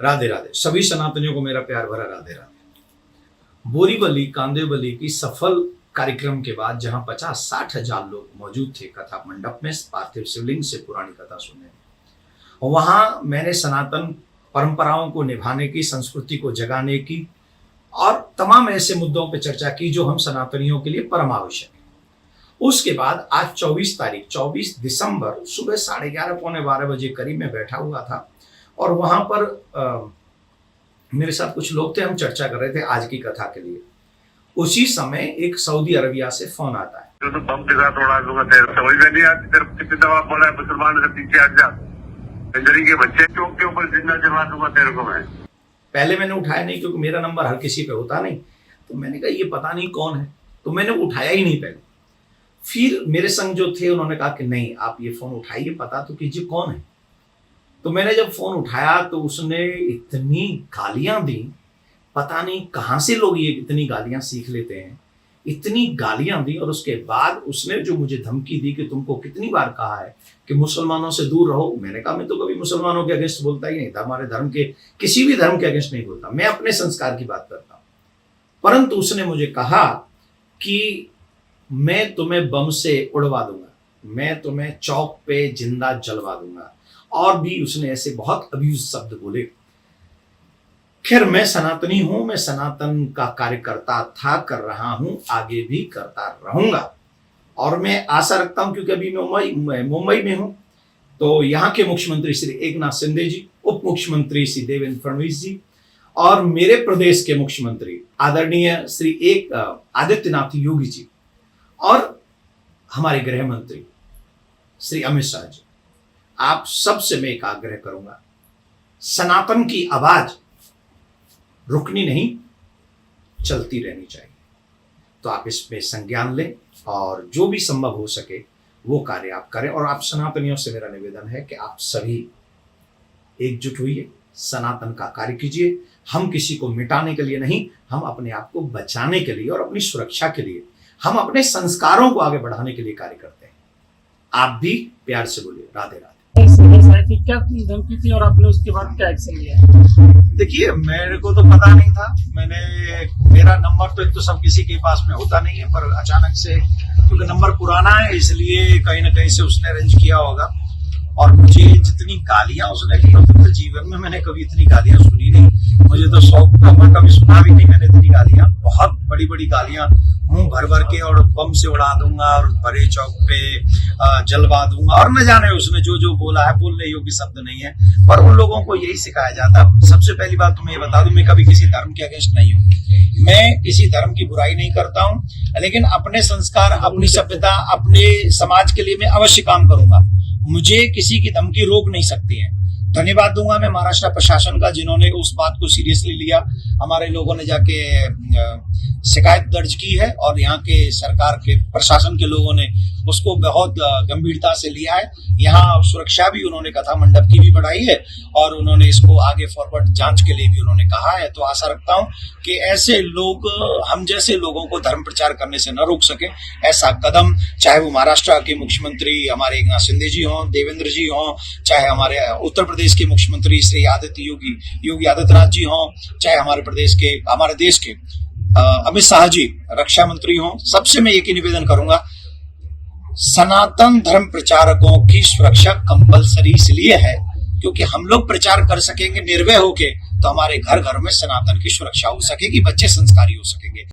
राधे राधे। सभी सनातनियों को मेरा प्यार भरा राधे राधे। बोरीवली कांदेवली की सफल कार्यक्रम के बाद जहां 50-60 हजार लोग मौजूद थे कथा मंडप में पार्थिव शिवलिंग से पुरानी कथा सुनने, वहां मैंने सनातन परंपराओं को निभाने की, संस्कृति को जगाने की और तमाम ऐसे मुद्दों पर चर्चा की जो हम सनातनियों के लिए परम आवश्यक है। उसके बाद आज 24 दिसंबर सुबह 11:30 पौने 12 बजे करीब में बैठा हुआ था और वहां पर मेरे साथ कुछ लोग थे, हम चर्चा कर रहे थे आज की कथा के लिए। उसी समय एक सऊदी अरबिया से फोन आता है। तो बम के साथ उड़ा दूंगा तेरे, समझ में नहीं आती तेरे कितनी दवा बोला है मुसलमान से पीछे हट जा, इंजरी के बच्चे चौक के ऊपर जिंदा जमा दूंगा तेरे को मैं। पहले मैंने उठाया नहीं क्योंकि मेरा नंबर हर किसी पे होता नहीं, तो मैंने कहा ये पता नहीं कौन है, तो मैंने उठाया ही नहीं पहले। फिर मेरे संग जो थे उन्होंने कहा कि नहीं आप ये फोन उठाइए, पता तो कीजिए कौन है। तो मैंने जब फोन उठाया तो उसने इतनी गालियां दी, पता नहीं कहां से लोग ये इतनी गालियां सीख लेते हैं, इतनी गालियां दी। और उसके बाद उसने जो मुझे धमकी दी कि तुमको कितनी बार कहा है कि मुसलमानों से दूर रहो। मैंने कहा मैं तो कभी मुसलमानों के अगेंस्ट बोलता ही नहीं था, हमारे धर्म के किसी भी धर्म के अगेंस्ट नहीं बोलता, मैं अपने संस्कार की बात करता हूं। परंतु उसने मुझे कहा कि मैं तुम्हें बम से उड़वा दूंगा, मैं तुम्हें चौक पे जिंदा जलवा दूंगा, और भी उसने ऐसे बहुत अब्यूज शब्द बोले। खैर मैं सनातनी हूं, मैं सनातन का कार्यकर्ता था, कर रहा हूं, आगे भी करता रहूंगा। और मैं आशा रखता हूं क्योंकि अभी मैं मुंबई में हूं, तो यहाँ के मुख्यमंत्री श्री एकनाथ शिंदे जी, उप मुख्यमंत्री श्री देवेंद्र फडणवीस जी और मेरे प्रदेश के मुख्यमंत्री आदरणीय श्री आदित्यनाथ योगी जी और हमारे गृह मंत्री श्री अमित शाह जी, आप सबसे मैं एक आग्रह करूंगा, सनातन की आवाज रुकनी नहीं, चलती रहनी चाहिए। तो आप इसमें संज्ञान लें और जो भी संभव हो सके वो कार्य आप करें। और आप सनातनियों से मेरा निवेदन है कि आप सभी एकजुट होइए, सनातन का कार्य कीजिए। हम किसी को मिटाने के लिए नहीं, हम अपने आप को बचाने के लिए और अपनी सुरक्षा के लिए, हम अपने संस्कारों को आगे बढ़ाने के लिए कार्य करते हैं। आप भी प्यार से बोलिए राधे राधे। क्या धमकी थी और आपने उसके बाद क्या एक्शन लिया? देखिए मेरे को तो पता नहीं था, मेरा नंबर तो एक तो सब किसी के पास में होता नहीं है, पर अचानक से क्योंकि नंबर पुराना है इसलिए कहीं ना कहीं से उसने अरेंज किया होगा। और मुझे जितनी गालियां उसने दी तो जीवन में मैंने कभी इतनी गालियां सुनी नहीं, मुझे तो शौक था, मैं कभी सुना भी नहीं मैंने इतनी गालियां, बहुत बड़ी बड़ी गालियां मुंह भर भर के, और बम से उड़ा दूंगा और बड़े चौक पे जलवा दूंगा, और न जाने उसने जो जो बोला है, बोलने योग्य शब्द नहीं है, पर उन लोगों को यही सिखाया जाता। सबसे पहली बात तो मैं ये बता दूं, मैं कभी किसी धर्म के अगेंस्ट नहीं हूँ, मैं किसी धर्म की बुराई नहीं करता हूँ, लेकिन अपने संस्कार, अपनी सभ्यता, अपने समाज के लिए मैं अवश्य काम करूंगा। मुझे किसी की धमकी रोक नहीं सकती है। धन्यवाद दूंगा मैं महाराष्ट्र प्रशासन का, जिन्होंने उस बात को सीरियसली लिया। हमारे लोगों ने जाके शिकायत दर्ज की है और यहाँ के सरकार के प्रशासन के लोगों ने उसको बहुत गंभीरता से लिया है। यहाँ सुरक्षा भी उन्होंने कथा मंडप की भी बढ़ाई है और उन्होंने इसको आगे फॉरवर्ड जांच के लिए भी उन्होंने कहा है। तो आशा रखता हूँ कि ऐसे लोग हम जैसे लोगों को धर्म प्रचार करने से न रोक सके, ऐसा कदम चाहे वो महाराष्ट्र के मुख्यमंत्री हमारे एकनाथ शिंदे जी हों, देवेंद्र जी हों, चाहे हमारे उत्तर प्रदेश के मुख्यमंत्री श्री योगी आदित्यनाथ जी हों, चाहे हमारे देश के अमित शाह जी रक्षा मंत्री हों, सबसे मैं एक ही निवेदन करूंगा, सनातन धर्म प्रचारकों की सुरक्षा कंपलसरी इसलिए है क्योंकि हम लोग प्रचार कर सकेंगे निर्भय होके, तो हमारे घर घर में सनातन की सुरक्षा हो सकेगी, बच्चे संस्कारी हो सकेंगे।